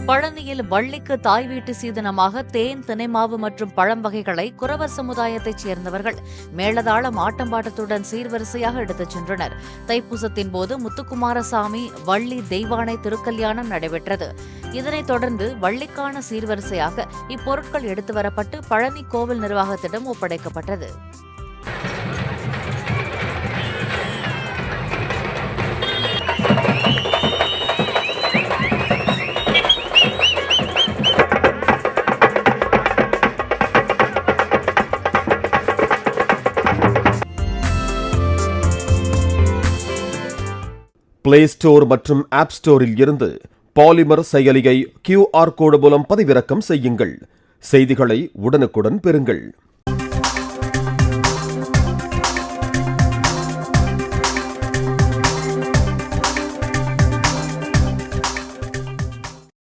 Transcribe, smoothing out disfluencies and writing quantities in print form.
பழனியில் வள்ளிக்கு தாய் வீட்டு சீதனமாக தேன், தினைமாவு மற்றும் பழம் வகைகளை குறவர் சமுதாயத்தைச் சேர்ந்தவர்கள் மேளதாளம் ஆட்டம்பாட்டத்துடன் சீர்வரிசையாக எடுத்துச் சென்றனர். தைப்பூசத்தின் போது முத்துக்குமாரசாமி வள்ளி தெய்வானை திருக்கல்யாணம் நடைபெற்றது. இதனைத் தொடர்ந்து வள்ளிக்கான சீர்வரிசையாக இப்பொருட்கள் எடுத்து வரப்பட்டு பழனி கோவில் நிர்வாகத்திடம் ஒப்படைக்கப்பட்டது. பிளே ஸ்டோர் மற்றும் ஆப் ஸ்டோரில் இருந்து பாலிமர் செயலியை QR கோடு மூலம் பதிவிறக்கம் செய்யுங்கள். செய்திகளை உடனுக்குடன் பெறுங்கள்.